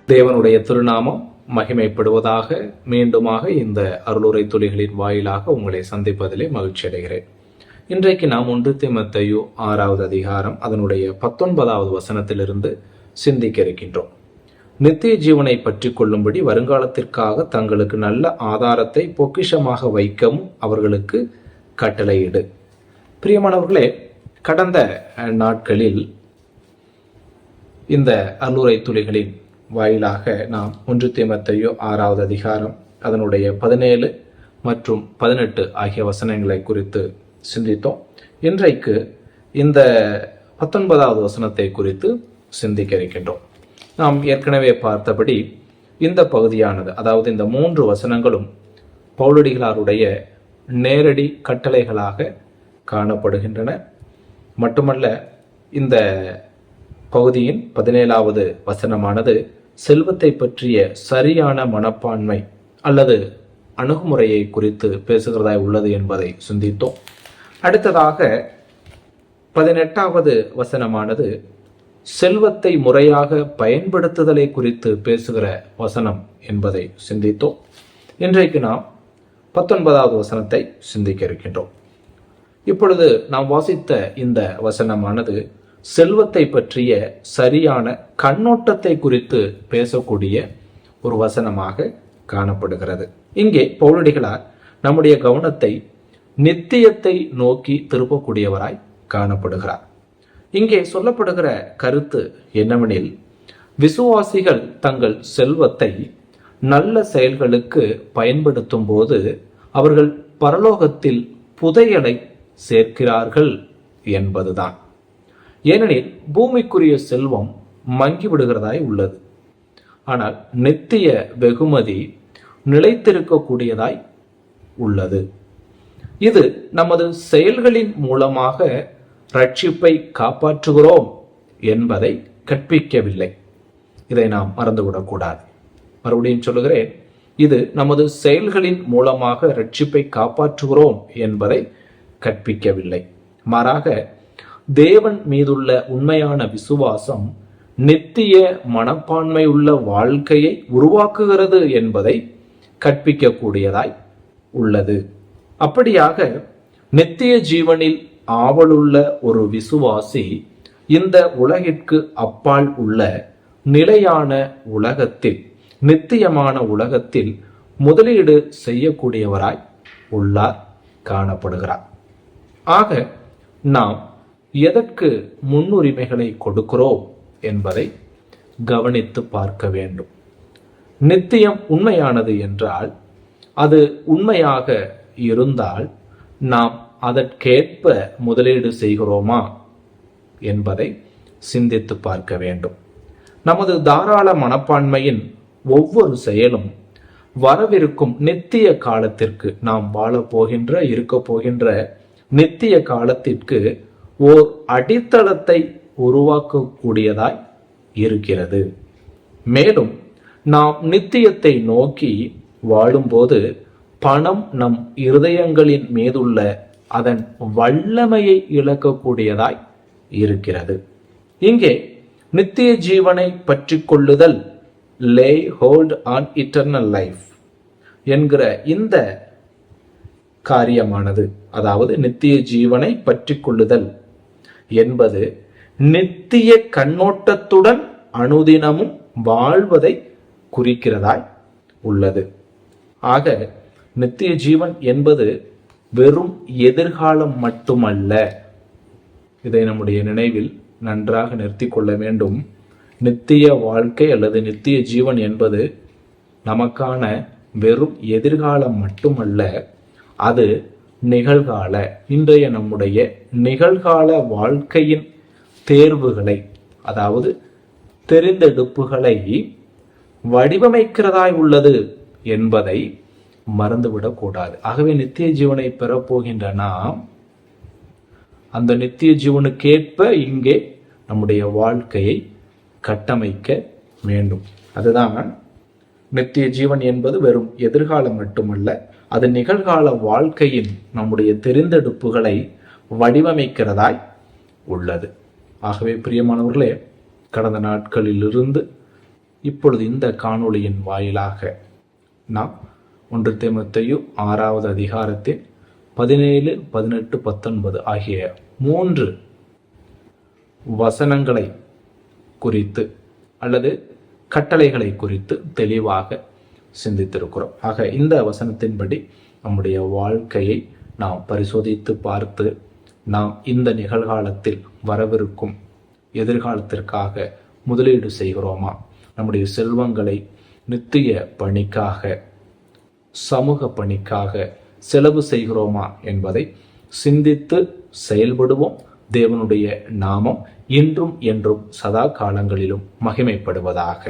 தேவனுடைய திருநாமம் மகிமைப்படுவதாக. மீண்டுமாக இந்த அருளுரை துளிகளின் வாயிலாக உங்களை சந்திப்பதிலே மகிழ்ச்சி அடைகிறேன். இன்றைக்கு நாம் 1 தீமோத்தேயு 6வது அதிகாரம் அதனுடைய 19வது வசனத்திலிருந்து சிந்திக்க இருக்கின்றோம். நித்திய ஜீவனை பற்றி கொள்ளும்படி வருங்காலத்திற்காக தங்களுக்கு நல்ல ஆதாரத்தை பொக்கிஷமாக வைக்கவும் அவர்களுக்கு கட்டளையிடு. பிரியமானவர்களே, கடந்த நாட்களில் இந்த அருளுரை துளிகளின் வாயிலாக நாம் 1 தீமோத்தேயு 6வது அதிகாரம் அதனுடைய 17 மற்றும் 18 ஆகிய வசனங்களை குறித்து சிந்தித்தோம். இன்றைக்கு இந்த 19வது வசனத்தை குறித்து சிந்திக்க இருக்கின்றோம். நாம் ஏற்கனவே பார்த்தபடி இந்த பகுதியானது, அதாவது இந்த 3 வசனங்களும் பவுலடிகளாருடைய நேரடி கட்டளைகளாக காணப்படுகின்றன. மட்டுமல்ல, இந்த பகுதியின் 17வது வசனமானது செல்வத்தை பற்றிய சரியான மனப்பான்மை அல்லது அணுகுமுறையை குறித்து பேசுகிறதாய் உள்ளது என்பதை சிந்தித்தோம். அடுத்ததாக 18வது வசனமானது செல்வத்தை முறையாக பயன்படுத்துதலை குறித்து பேசுகிற வசனம் என்பதை சிந்தித்தோம். இன்றைக்கு நாம் 19வது வசனத்தை சிந்திக்க இருக்கின்றோம். இப்பொழுது நாம் வாசித்த இந்த வசனமானது செல்வத்தை பற்றிய சரியான கண்ணோட்டத்தை குறித்து பேசக்கூடிய ஒரு வசனமாக காணப்படுகிறது. இங்கே பவுலடிகளார் நம்முடைய கவனத்தை நித்தியத்தை நோக்கி திருப்பக்கூடியவராய் காணப்படுகிறார். இங்கே சொல்லப்படுகிற கருத்து என்னவெனில், விசுவாசிகள் தங்கள் செல்வத்தை நல்ல செயல்களுக்கு பயன்படுத்தும் போது அவர்கள் பரலோகத்தில் புதையலை சேர்க்கிறார்கள் என்பதுதான். ஏனெனில் பூமிக்குரிய செல்வம் மங்கிவிடுகிறதாய் உள்ளது. ஆனால் நித்திய வெகுமதி நிலைத்திருக்கக்கூடியதாய் உள்ளது. இது நமது செயல்களின் மூலமாக ரட்சிப்பை காப்பாற்றுகிறோம் என்பதை கற்பிக்கவில்லை. இதை நாம் மறந்துவிடக்கூடாது. மறுபடியும் சொல்லுகிறேன், இது நமது செயல்களின் மூலமாக ரட்சிப்பை காப்பாற்றுகிறோம் என்பதை கற்பிக்கவில்லை. மாறாக தேவன் மீதுள்ள உண்மையான விசுவாசம் நித்திய மனப்பான்மை உள்ள வாழ்க்கையை உருவாக்குகிறது என்பதை கற்பிக்கக்கூடியதாய் உள்ளது. அப்படியாக நித்திய ஜீவனில் ஆவலுள்ள ஒரு விசுவாசி இந்த உலகிற்கு அப்பால் உள்ள நிலையான உலகத்தில், நித்தியமான உலகத்தில் முதலீடு செய்யக்கூடியவராய் உள்ளார், காணப்படுகிறார். ஆக நாம் எதற்கு முன்னுரிமைகளை கொடுக்கிறோம் என்பதை கவனித்து பார்க்க வேண்டும். நித்தியம் உண்மையானது என்றால், அது உண்மையாக இருந்தால் நாம் அதற்கேற்ப முதலீடு செய்கிறோமா என்பதை சிந்தித்து பார்க்க வேண்டும். நமது தாராள மனப்பான்மையின் ஒவ்வொரு செயலும் வரவிருக்கும் நித்திய காலத்திற்கு, நாம் வாழப்போகின்ற இருக்க போகின்ற நித்திய காலத்திற்கு ஓர் அடித்தளத்தை உருவாக்கக்கூடியதாய் இருக்கிறது. மேலும் நாம் நித்தியத்தை நோக்கி வாழும்போது பணம் நம் இருதயங்களின் மீதுள்ள அதன் வல்லமையை இழக்கக்கூடியதாய் இருக்கிறது. இங்கே நித்திய ஜீவனை பற்றி கொள்ளுதல், லே ஹோல்ட் ஆன் இட்டர்னல் லைஃப் என்கிற இந்த காரியமானது, அதாவது நித்திய ஜீவனை பற்றி கொள்ளுதல் என்பது நித்திய கண்ணோட்டத்துடன் அனுதினமும் வாழ்வதை குறிக்கிறதாய் உள்ளது. ஆக நித்திய ஜீவன் என்பது வெறும் எதிர்காலம் மட்டுமல்ல. இதை நம்முடைய நினைவில் நன்றாக நிறுத்தி கொள்ள வேண்டும். நித்திய வாழ்க்கை அல்லது நித்திய ஜீவன் என்பது நமக்கான வெறும் எதிர்காலம் மட்டுமல்ல, அது நிகழ்கால, இன்றைய நம்முடைய நிகழ்கால வாழ்க்கையின் தேர்வுகளை, அதாவது தெரிந்தெடுப்புகளை வடிவமைக்கிறதாய் உள்ளது என்பதை மறந்துவிடக்கூடாது. ஆகவே நித்திய ஜீவனை பெறப்போகின்ற நாம் அந்த நித்திய ஜீவனுக்கேற்ப இங்கே நம்முடைய வாழ்க்கையை கட்டமைக்க வேண்டும். அதுதான் நித்திய ஜீவன் என்பது வெறும் எதிர்காலம் மட்டுமல்ல, அது நிகழ்கால வாழ்க்கையின் நம்முடைய தெரிந்தெடுப்புகளை வடிவமைக்கிறதாய் உள்ளது. ஆகவே பிரியமானவர்களே, கடந்த நாட்களிலிருந்து இப்பொழுது இந்த காணொளியின் வாயிலாக நாம் 1 தீமோத்தேயு 6வது அதிகாரத்தின் 17, 18, 19 ஆகிய 3 வசனங்களை குறித்து அல்லது கட்டளைகளை குறித்து தெளிவாக சிந்தித்திருக்கிறோம். ஆக இந்த வசனத்தின்படி நம்முடைய வாழ்க்கையை நாம் பரிசோதித்து பார்த்து நாம் இந்த நிகழ்காலத்தில் வரவிருக்கும் எதிர்காலத்திற்காக முதலீடு செய்கிறோமா, நம்முடைய செல்வங்களை நித்திய பணிக்காக சமூக பணிக்காக செலவு செய்கிறோமா என்பதை சிந்தித்து செயல்படுவோம். தேவனுடைய நாமம் இன்றும் என்றும் சதா காலங்களிலும் மகிமைப்படுவதாக.